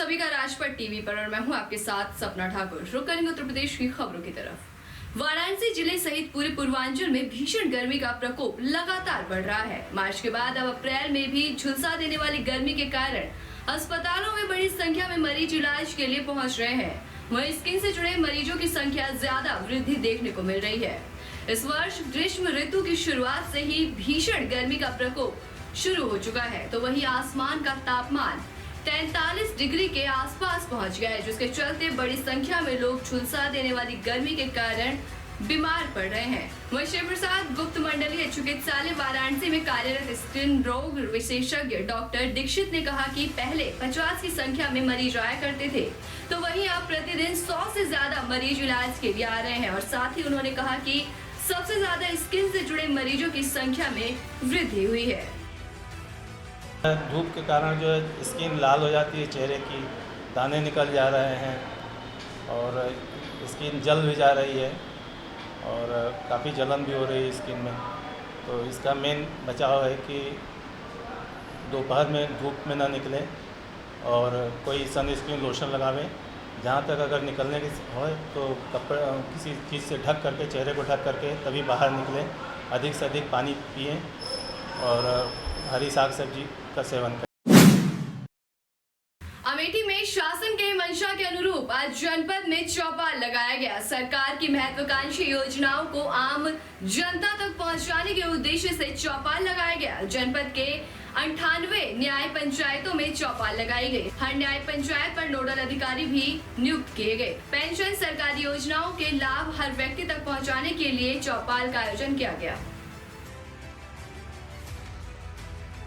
सभी का राजपथ टीवी पर और मैं हूं आपके साथ सपना ठाकुर। रुक करेंगे उत्तर प्रदेश की खबरों की तरफ। वाराणसी जिले सहित पूरे पूर्वांचल में भीषण गर्मी का प्रकोप लगातार बढ़ रहा है। मार्च के बाद अब अप्रैल में भी झुलसा देने वाली गर्मी के कारण अस्पतालों में बड़ी संख्या में मरीज इलाज के लिए पहुंच रहे हैं। वहीं स्किन से जुड़े मरीजों की संख्या ज्यादा वृद्धि देखने को मिल रही है। इस वर्ष ग्रीष्म ऋतु की शुरुआत से ही भीषण गर्मी का प्रकोप शुरू हो चुका है, तो वहीं आसमान का तापमान 43 डिग्री के आसपास पहुंच गया है, जिसके चलते बड़ी संख्या में लोग झुलसा देने वाली गर्मी के कारण बीमार पड़ रहे हैं। वहीं शिव प्रसाद गुप्त मंडलीय चिकित्सालय वाराणसी में कार्यरत स्किन रोग विशेषज्ञ डॉक्टर दीक्षित ने कहा कि पहले 50 की संख्या में मरीज आया करते थे, तो वहीं अब प्रतिदिन 100 से ज्यादा मरीज इलाज के लिए आ रहे हैं। और साथ ही उन्होंने कहा कि सबसे ज्यादा स्किन से जुड़े मरीजों की संख्या में वृद्धि हुई है। धूप के कारण जो है स्किन लाल हो जाती है, चेहरे की दाने निकल जा रहे हैं और स्किन जल भी जा रही है और काफ़ी जलन भी हो रही है स्किन में। तो इसका मेन बचाव है कि दोपहर में धूप में ना निकलें और कोई सनस्क्रीन लोशन लगावें। जहाँ तक अगर निकलने की हो तो कपड़े किसी चीज़ से ढक करके, चेहरे को ढक करके तभी बाहर निकलें। अधिक से अधिक पानी पिएं और हरी साग सब्जी का सेवन करें। अमेठी में शासन के मंशा के अनुरूप आज जनपद में चौपाल लगाया गया। सरकार की महत्वाकांक्षी योजनाओं को आम जनता तक पहुंचाने के उद्देश्य से चौपाल लगाया गया। जनपद के 98 न्याय पंचायतों में चौपाल लगाई गई। हर न्याय पंचायत पर नोडल अधिकारी भी नियुक्त किए गए। पेंशन, सरकारी योजनाओं के लाभ हर व्यक्ति तक पहुँचाने के लिए चौपाल का आयोजन किया गया।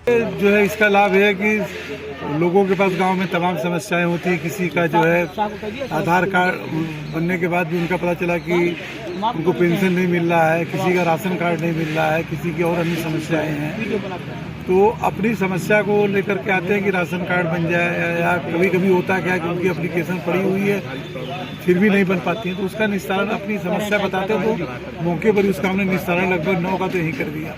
जो है इसका लाभ है कि लोगों के पास गांव में तमाम समस्याएं होती है। किसी का जो है आधार कार्ड बनने के बाद भी उनका पता चला कि उनको पेंशन नहीं मिल रहा है, किसी का राशन कार्ड नहीं मिल रहा है, किसी की और अन्य समस्याएं हैं। तो अपनी समस्या को लेकर के आते हैं कि राशन कार्ड बन जाए, या कभी कभी होता क्या कि उनकी एप्लीकेशन पड़ी हुई है फिर भी नहीं बन पाती है, तो उसका निस्तारण अपनी समस्या बताते हैं। तो मौके पर उसका हमने निस्तारण लगभग 9 का तो यही कर दिया।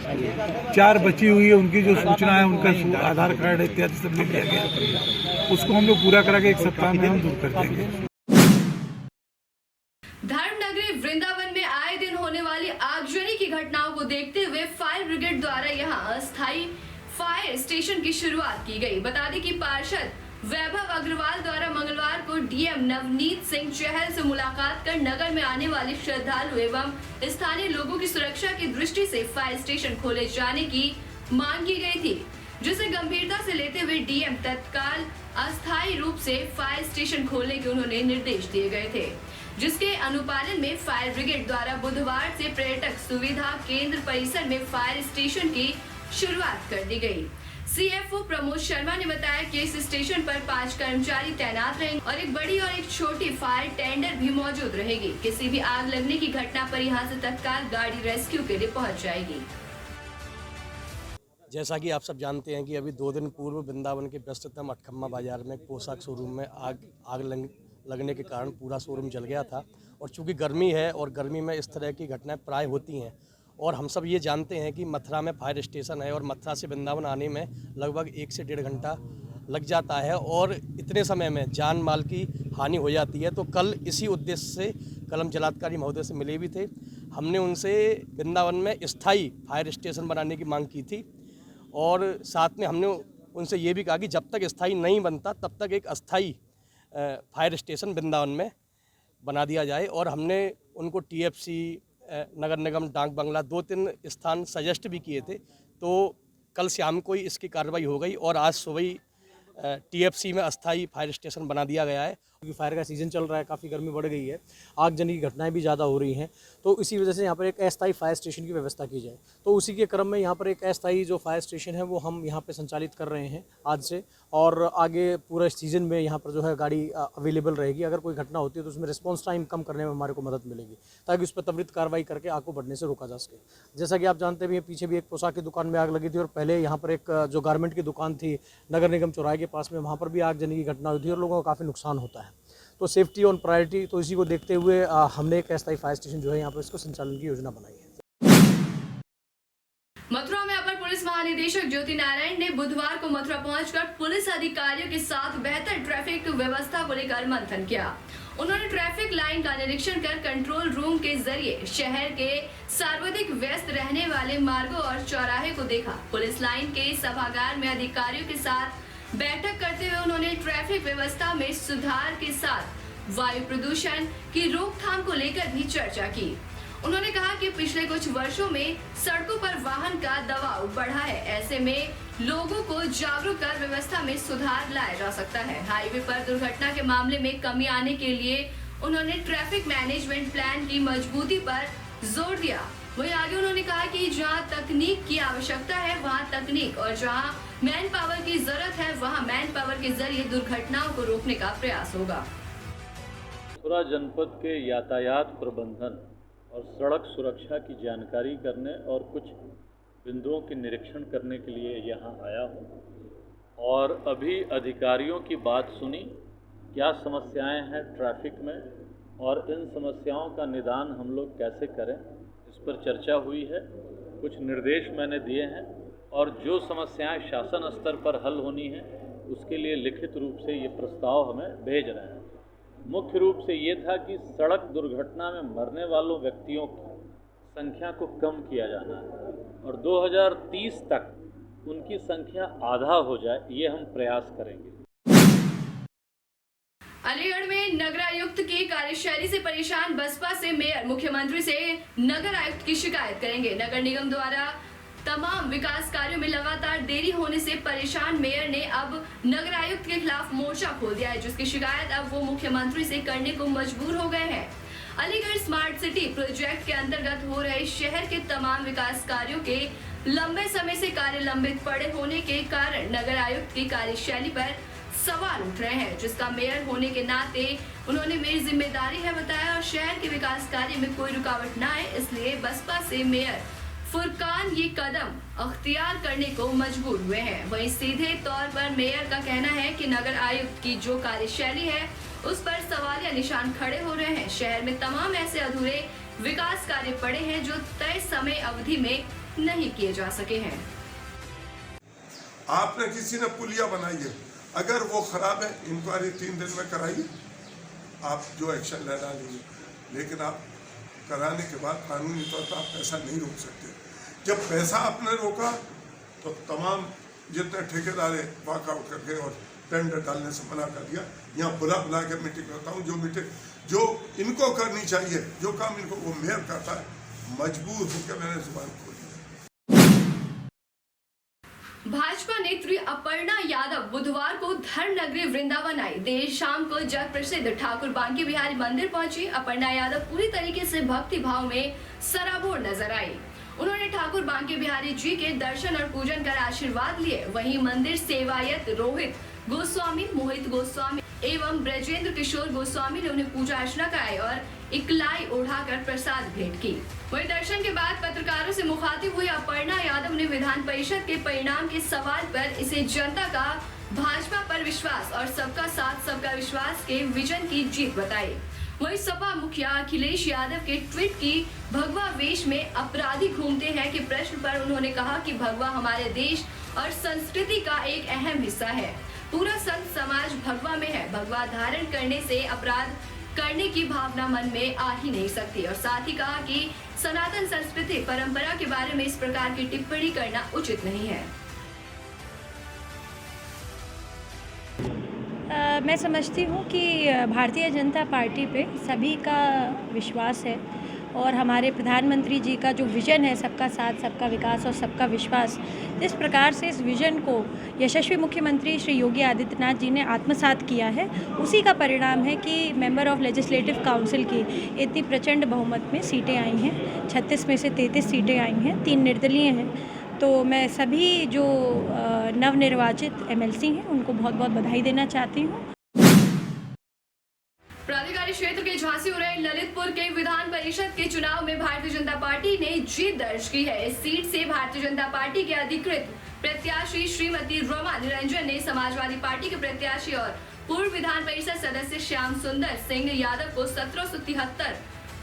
4 बची हुई है, उनकी जो सूचना है, उनका आधार कार्ड इत्यादि सब लिख दिया गया। उसको हम लोग पूरा करा के 1 सप्ताह में हम दूर कर देंगे। धर्मनगरी वृंदावन में आए दिन होने वाली आगजनी की घटनाओं को देखते हुए फायर ब्रिगेड द्वारा यहां अस्थायी फायर स्टेशन की शुरुआत की गई। बता दें कि पार्षद वैभव अग्रवाल द्वारा मंगलवार को डीएम नवनीत सिंह चहल से मुलाकात कर नगर में आने वाले श्रद्धालु एवं स्थानीय लोगों की सुरक्षा की दृष्टि से फायर स्टेशन खोले जाने की मांग की गई थी, जिसे गंभीरता से लेते हुए डीएम तत्काल अस्थायी रूप से फायर स्टेशन खोलने के उन्होंने निर्देश दिए गए थे, जिसके अनुपालन में फायर ब्रिगेड द्वारा बुधवार से पर्यटक सुविधा केंद्र परिसर में फायर स्टेशन की शुरुआत कर दी गई। सीएफओ प्रमोद शर्मा ने बताया कि इस स्टेशन पर 5 कर्मचारी तैनात रहेंगे और एक बड़ी और एक छोटी फायर टेंडर भी मौजूद रहेगी। किसी भी आग लगने की घटना पर यहां से तत्काल गाड़ी रेस्क्यू के लिए पहुंच जाएगी। जैसा कि आप सब जानते हैं कि अभी 2 दिन पूर्व वृंदावन के व्यस्ततम अठखम्मा बाजार में एक पोशाक शोरूम में आग लगने के कारण पूरा शोरूम जल गया था। और चूंकि गर्मी है और गर्मी में इस तरह की घटनाएं प्राय होती हैं, और हम सब ये जानते हैं कि मथुरा में फायर स्टेशन है और मथुरा से वृंदावन आने में लगभग 1 से 1.5 घंटा लग जाता है और इतने समय में जान माल की हानि हो जाती है। तो कल इसी उद्देश्य से कल हम जिलाधिकारी महोदय से मिले भी थे। हमने उनसे वृंदावन में स्थायी फायर स्टेशन बनाने की मांग की थी और साथ में हमने उनसे ये भी कहा कि जब तक स्थायी नहीं बनता तब तक एक अस्थायी फायर स्टेशन वृंदावन में बना दिया जाए। और हमने उनको टीएफसी, नगर निगम, डाक बंगला 2-3 स्थान सजेस्ट भी किए थे। तो कल शाम को ही इसकी कार्रवाई हो गई और आज सुबह ही टीएफसी में अस्थायी फायर स्टेशन बना दिया गया है। क्योंकि फायर का सीज़न चल रहा है, काफ़ी गर्मी बढ़ गई है, आगजनी की घटनाएं भी ज़्यादा हो रही हैं, तो इसी वजह से यहाँ पर एक अस्थायी फायर स्टेशन की व्यवस्था की जाए। तो उसी के क्रम में यहाँ पर एक अस्थायी जो फायर स्टेशन है वो हम यहाँ पे संचालित कर रहे हैं आज से, और आगे पूरा सीज़न में यहाँ पर जो है गाड़ी अवेलेबल रहेगी। अगर कोई घटना होती है तो उसमें रिस्पॉन्स टाइम कम करने में हमारे को मदद मिलेगी, ताकि उस पर त्वरित कार्रवाई करके आग को बढ़ने से रोका जा सके। जैसा कि आप जानते भी हैं, पीछे भी एक पोशाक की दुकान में आग लगी थी और पहले यहाँ पर एक जो गारमेंट की दुकान थी नगर निगम चौराहे के पास में, वहाँ पर भी आगजनी की घटना हुई थी और लोगों को काफ़ी नुकसान होता है। तो सेफ्टी ऑन प्रायोरिटी, तो इसी को देखते हुए हमने एक अस्थायी फायर स्टेशन जो है यहाँ पर इसको संचालन की योजना बनाई है। मथुरा में अपर पुलिस महानिदेशक ज्योति नारायण ने बुधवार को मथुरा पहुंचकर पुलिस अधिकारियों के साथ बेहतर ट्रैफिक व्यवस्था को लेकर मंथन किया। उन्होंने ट्रैफिक लाइन का निरीक्षण कर कंट्रोल रूम के जरिए शहर के सर्वाधिक व्यस्त रहने वाले मार्गों और चौराहे को देखा। पुलिस लाइन के सभागार में अधिकारियों के साथ बैठक करते हुए उन्होंने ट्रैफिक व्यवस्था में सुधार के साथ वायु प्रदूषण की रोकथाम को लेकर भी चर्चा की। उन्होंने कहा कि पिछले कुछ वर्षों में सड़कों पर वाहन का दबाव बढ़ा है, ऐसे में लोगों को जागरूक कर व्यवस्था में सुधार लाया जा सकता है। हाईवे पर दुर्घटना के मामले में कमी आने के लिए उन्होंने ट्रैफिक मैनेजमेंट प्लान की मजबूती पर जोर दिया। वहीं आगे उन्होंने कहा कि जहां तकनीक की आवश्यकता है वहां तकनीक और जहां मैन पावर की जरूरत है वहां मैन पावर के जरिए दुर्घटनाओं को रोकने का प्रयास होगा। मथुरा जनपद के यातायात प्रबंधन और सड़क सुरक्षा की जानकारी करने और कुछ बिंदुओं के निरीक्षण करने के लिए यहाँ आया हूँ और अभी अधिकारियों की बात सुनी, क्या समस्याएं हैं ट्रैफिक में और इन समस्याओं का निदान हम लोग कैसे करें, इस पर चर्चा हुई है। कुछ निर्देश मैंने दिए हैं और जो समस्याएं शासन स्तर पर हल होनी हैं उसके लिए लिखित रूप से ये प्रस्ताव हमें भेज रहे हैं। मुख्य रूप से ये था कि सड़क दुर्घटना में मरने वालों व्यक्तियों की संख्या को कम किया जाना है और 2030 तक उनकी संख्या आधा हो जाए, ये हम प्रयास करेंगे। अलीगढ़ में नगर आयुक्त की कार्यशैली से परेशान बसपा से मेयर मुख्यमंत्री से नगर आयुक्त की शिकायत करेंगे। नगर निगम द्वारा तमाम विकास कार्यों में लगातार देरी होने से परेशान मेयर ने अब नगर आयुक्त के खिलाफ मोर्चा खोल दिया है, जिसकी शिकायत अब वो मुख्यमंत्री से करने को मजबूर हो गए हैं। अलीगढ़ स्मार्ट सिटी प्रोजेक्ट के अंतर्गत हो रहे शहर के तमाम विकास कार्यों के लंबे समय से कार्य लंबित पड़े होने के कारण नगर आयुक्त की कार्यशैली पर सवाल उठ रहे हैं, जिसका मेयर होने के नाते उन्होंने मेरी जिम्मेदारी है बताया और शहर के विकास कार्य में कोई रुकावट न आए, इसलिए बसपा से मेयर फुरकान ये कदम अख्तियार करने को मजबूर हुए हैं। वहीं सीधे तौर पर मेयर का कहना है कि नगर आयुक्त की जो कार्यशैली है उस पर सवालिया निशान खड़े हो रहे हैं। शहर में तमाम ऐसे अधूरे विकास कार्य पड़े हैं जो तय समय अवधि में नहीं किए जा सके हैं। आपने किसी ने पुलिया बनाई है, अगर वो खराब है इंक्वायरी 3 दिन में कराइए, आप जो एक्शन ले डालेंगे, लेकिन आप कराने के बाद कानूनी तौर पर आप पैसा नहीं रोक सकते। जब पैसा आपने रोका तो तमाम जितने ठेकेदार वॉकआउट कर गए और टेंडर डालने से मना कर दिया। यहाँ बुला के मीटिंग करता हूँ, जो इनको करनी चाहिए, जो काम इनको वो मेयर करता है, मजबूर होकर मैंने जुबान खोली। भाजपा नेत्री अपर्णा यादव बुधवार को धर्म नगरी वृंदावन आई। देर शाम को जग प्रसिद्ध ठाकुर बांके बिहारी मंदिर पहुंची। अपर्णा यादव पूरी तरीके से भक्ति भाव में सराबोर नजर आई। उन्होंने ठाकुर बांके बिहारी जी के दर्शन और पूजन कर आशीर्वाद लिए। वहीं मंदिर सेवायत रोहित गोस्वामी, मोहित गोस्वामी एवं ब्रजेंद्र किशोर गोस्वामी ने उन्हें पूजा अर्चना कराई और इकलाई ओढ़ाकर प्रसाद भेंट की। वहीं दर्शन के बाद पत्रकारों से मुखातिब हुई अपर्णा यादव ने विधान परिषद के परिणाम के सवाल पर इसे जनता का भाजपा पर विश्वास और सबका साथ सबका विश्वास के विजन की जीत बताई। वहीं सपा मुखिया अखिलेश यादव के ट्वीट की भगवा वेश में अपराधी घूमते हैं के प्रश्न पर उन्होंने कहा कि भगवा हमारे देश और संस्कृति का एक अहम हिस्सा है। पूरा संत समाज भगवा में है। भगवा धारण करने से अपराध करने की भावना मन में आ ही नहीं सकती। और साथ ही कहा कि सनातन संस्कृति परंपरा के बारे में इस प्रकार की टिप्पणी करना उचित नहीं है। मैं समझती हूँ कि भारतीय जनता पार्टी पे सभी का विश्वास है और हमारे प्रधानमंत्री जी का जो विज़न है सबका साथ सबका विकास और सबका विश्वास, जिस प्रकार से इस विज़न को यशस्वी मुख्यमंत्री श्री योगी आदित्यनाथ जी ने आत्मसात किया है, उसी का परिणाम है कि मेंबर ऑफ लेजिस्लेटिव काउंसिल की इतनी प्रचंड बहुमत में सीटें आई हैं। 36 में से 33 सीटें आई हैं, 3 निर्दलीय हैं। तो मैं सभी जो नवनिर्वाचित एमएलसी हैं उनको बहुत बहुत बधाई देना चाहती हूँ। प्राधिकारी क्षेत्र के झांसी हो रहे ललितपुर के विधान परिषद के चुनाव में भारतीय जनता पार्टी ने जीत दर्ज की है। इस सीट से भारतीय जनता पार्टी के अधिकृत प्रत्याशी श्रीमती रमा निरंजन ने समाजवादी पार्टी के प्रत्याशी और पूर्व विधान परिषद सदस्य श्याम सुंदर सिंह यादव को 1773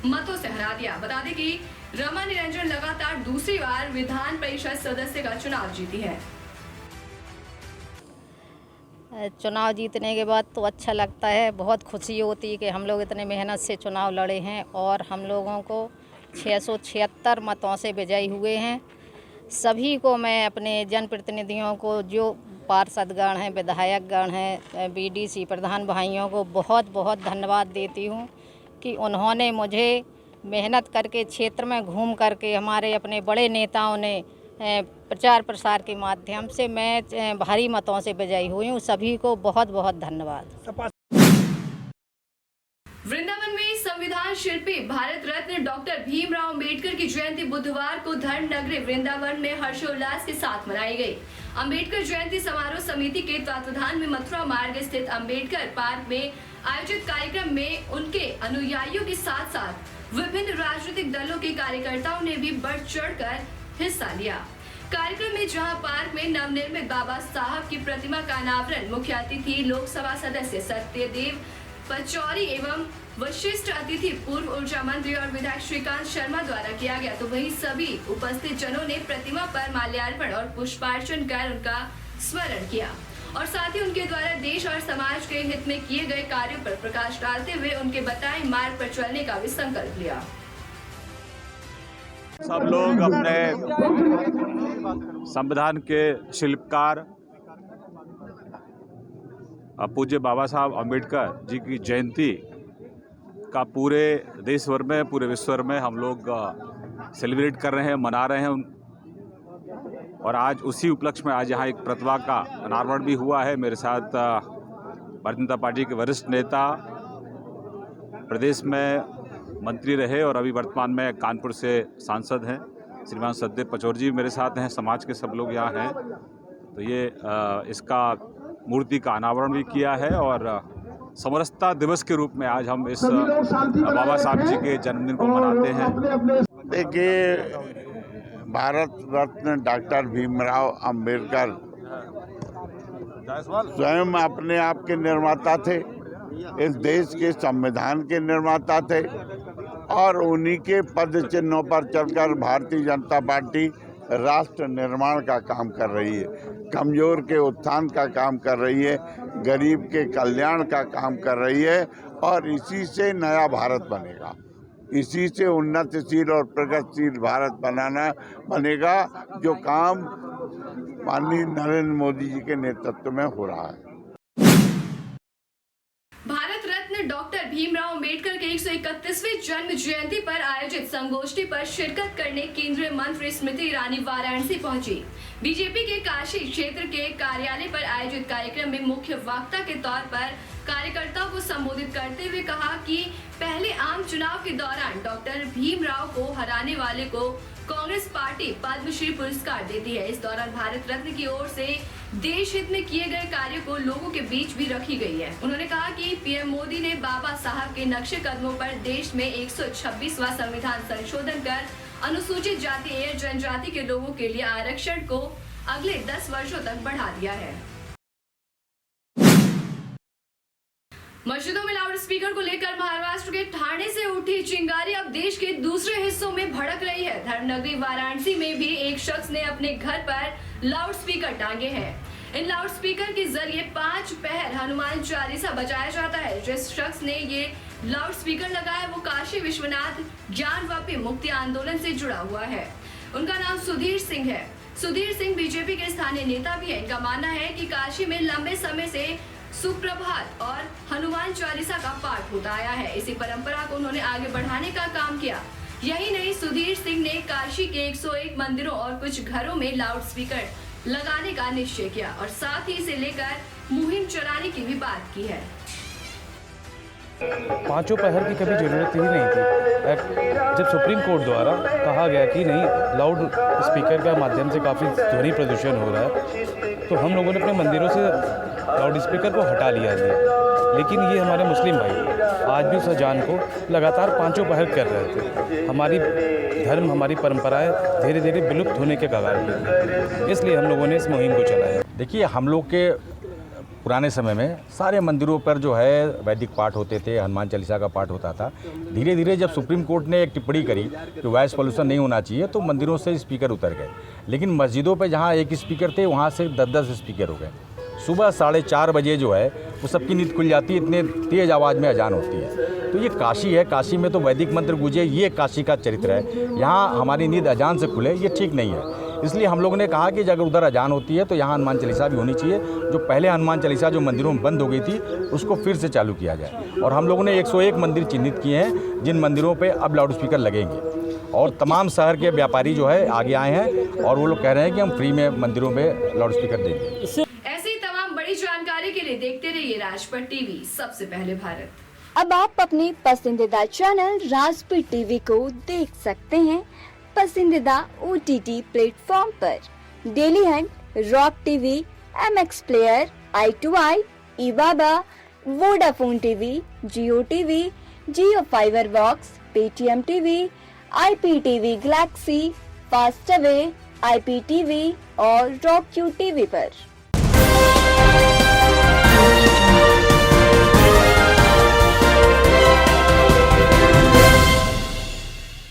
मतों से हरा दिया। बता दें कि रमा निरंजन लगातार दूसरी बार विधान परिषद सदस्य का चुनाव जीती है। चुनाव जीतने के बाद तो अच्छा लगता है, बहुत खुशी होती है कि हम लोग इतने मेहनत से चुनाव लड़े हैं और हम लोगों को 676 मतों से विजयी हुए हैं। सभी को मैं अपने जनप्रतिनिधियों को, जो पार्षदगण हैं, विधायकगण हैं, बीडीसी प्रधान भाइयों को बहुत बहुत धन्यवाद देती हूँ कि उन्होंने मुझे मेहनत करके क्षेत्र में घूम करके हमारे अपने बड़े नेताओं ने प्रचार प्रसार के माध्यम से मैं भारी मतों से विजयी हुई हूँ। सभी को बहुत बहुत धन्यवाद। वृंदावन में संविधान शिल्पी भारत रत्न डॉक्टर भीमराव अंबेडकर की जयंती बुधवार को धर्म नगरी वृंदावन में हर्षोल्लास के साथ मनाई गई। अंबेडकर जयंती समारोह समिति के तत्वावधान में मथुरा मार्ग स्थित अंबेडकर पार्क में आयोजित कार्यक्रम में उनके अनुयायियों के साथ साथ विभिन्न राजनीतिक दलों के कार्यकर्ताओं ने भी बढ़ चढ़कर हिस्सा लिया। कार्यक्रम में जहां पार्क में नवनिर्मित बाबा साहब की प्रतिमा का अनावरण मुख्य अतिथि लोकसभा सदस्य सत्यदेव पचौरी एवं वरिष्ठ अतिथि पूर्व ऊर्जा मंत्री और विधायक श्रीकांत शर्मा द्वारा किया गया, तो वहीं सभी उपस्थित जनों ने प्रतिमा पर माल्यार्पण और पुष्पार्चन कर उनका स्मरण किया और साथ ही उनके द्वारा देश और समाज के हित में किए गए कार्यों पर प्रकाश डालते हुए उनके बताए मार्ग पर चलने का भी संकल्प लिया। सब लोग अपने संविधान के शिल्पकार पूज्य बाबा साहब अम्बेडकर जी की जयंती का पूरे देश भर में, पूरे विश्व भर में हम लोग सेलिब्रेट कर रहे हैं, मना रहे हैं। और आज उसी उपलक्ष्य में आज यहाँ एक प्रतिमा का अनावरण भी हुआ है। मेरे साथ भारतीय जनता पार्टी के वरिष्ठ नेता, प्रदेश में मंत्री रहे और अभी वर्तमान में कानपुर से सांसद हैं, श्रीमान सत्यदेव पचौरी जी मेरे साथ हैं। समाज के सब लोग यहाँ हैं। तो ये इसका मूर्ति का अनावरण भी किया है और समरसता दिवस के रूप में आज हम इस बाबा साहब जी के जन्मदिन को मनाते हैं। देखिए, भारत रत्न डॉक्टर भीमराव अंबेडकर स्वयं अपने आप के निर्माता थे, इस देश के संविधान के निर्माता थे और उन्हीं के पद चिन्हों पर चलकर भारतीय जनता पार्टी राष्ट्र निर्माण का काम कर रही है, कमजोर के उत्थान का काम कर रही है, गरीब के कल्याण का काम कर रही है और इसी से नया भारत बनेगा, इसी से उन्नतशील और प्रगतिशील भारत बनेगा, जो काम माननीय नरेंद्र मोदी जी के नेतृत्व में हो रहा है। भारत रत्न डॉक्टर भीमराव अंबेडकर के 131वें जन्म जयंती पर आयोजित संगोष्ठी पर शिरकत करने केंद्रीय मंत्री स्मृति ईरानी वाराणसी पहुंची। बीजेपी के काशी क्षेत्र के कार्यालय पर आयोजित कार्यक्रम में मुख्य वक्ता के तौर पर कार्यकर्ताओं को संबोधित करते हुए कहा कि पहले आम चुनाव के दौरान डॉक्टर भीमराव को हराने वाले को कांग्रेस पार्टी पद्मश्री पुरस्कार देती है। इस दौरान भारत रत्न की ओर से देश हित में किए गए कार्यों को लोगों के बीच भी रखी गई है। उन्होंने कहा कि पीएम मोदी ने बाबा साहब के नक्शे कदमों पर देश में 126वां संविधान संशोधन कर अनुसूचित जाति एवं जनजाति के लोगों के लिए आरक्षण को अगले 10 वर्षों तक बढ़ा दिया है। मस्जिदों में लाउड स्पीकर को लेकर महाराष्ट्र के ठाणे से उठी चिंगारी अब देश के दूसरे हिस्सों में भड़क रही है। धर्मनगरी वाराणसी में भी एक शख्स ने अपने घर पर लाउड स्पीकर टांगे हैं। इन लाउड स्पीकर के जरिए 5 पहर हनुमान चालीसा बजाया जाता है। जिस शख्स ने ये लाउड स्पीकर लगाया वो काशी विश्वनाथ ज्ञानवापी मुक्ति आंदोलन से जुड़ा हुआ है। उनका नाम सुधीर सिंह है। सुधीर सिंह बीजेपी के स्थानीय नेता भी है। इनका मानना है कि काशी में लंबे समय से सुप्रभात और हनुमान चालीसा का पाठ होता आया है। इसी परंपरा को उन्होंने आगे बढ़ाने का काम किया। यही नहीं, सुधीर सिंह ने काशी के 101 मंदिरों और कुछ घरों में लाउड स्पीकर लगाने का निश्चय किया और साथ ही इसे लेकर मुहिम चलाने की भी बात की है। 5 पहर की कभी ज़रूरत ही नहीं थी। जब सुप्रीम कोर्ट द्वारा कहा गया कि नहीं, लाउड स्पीकर के माध्यम से काफ़ी ध्वनि प्रदूषण हो रहा है, तो हम लोगों ने अपने मंदिरों से लाउड स्पीकर को हटा लिया। लेकिन ये हमारे मुस्लिम भाई आज भी उस अजान को लगातार 5 पहर कर रहे थे। हमारी धर्म, हमारी परंपराएं धीरे धीरे विलुप्त होने के कगार पर, इसलिए हम लोगों ने इस मुहिम को चलाया। देखिए, हम लोग के पुराने समय में सारे मंदिरों पर जो है वैदिक पाठ होते थे, हनुमान चालीसा का पाठ होता था। धीरे धीरे जब सुप्रीम कोर्ट ने एक टिप्पणी करी कि वॉइस पॉल्यूशन नहीं होना चाहिए, तो मंदिरों से स्पीकर उतर गए। लेकिन मस्जिदों पे जहाँ एक स्पीकर थे, वहाँ से 10-10 स्पीकर हो गए। सुबह 4:30 बजे जो है वो सबकी नींद खुल जाती है, इतने तेज़ आवाज़ में अजान होती है। तो ये काशी है, काशी में तो वैदिक मंत्र गूंजे, ये काशी का चरित्र है। यहाँ हमारी नींद अजान से खुले, ये ठीक नहीं है। इसलिए हम लोगों ने कहा कि अगर उधर अजान होती है तो यहाँ हनुमान चालीसा भी होनी चाहिए। जो पहले हनुमान चालीसा जो मंदिरों में बंद हो गई थी, उसको फिर से चालू किया जाए। और हम लोगों ने 101 मंदिर चिन्हित किए हैं जिन मंदिरों पे अब लाउड स्पीकर लगेंगे। और तमाम शहर के व्यापारी जो है आगे आए हैं और वो लोग कह रहे हैं कि हम फ्री में मंदिरों में लाउड स्पीकर देंगे। ऐसी तमाम बड़ी जानकारी के लिए देखते रहिए राजपट टीवी, सबसे पहले भारत। अब आप अपने पसंदीदा चैनल राजपट टीवी को देख सकते हैं पसंदीदा OTT प्लेटफॉर्म पर। Dailyhunt, rock TV, MX player, i2i, eBaba, Vodafone TV, Jio TV, Jio fiber box, Paytm TV, IPTV galaxy, Fastway, IPTV और रॉक क्यू टीवी पर।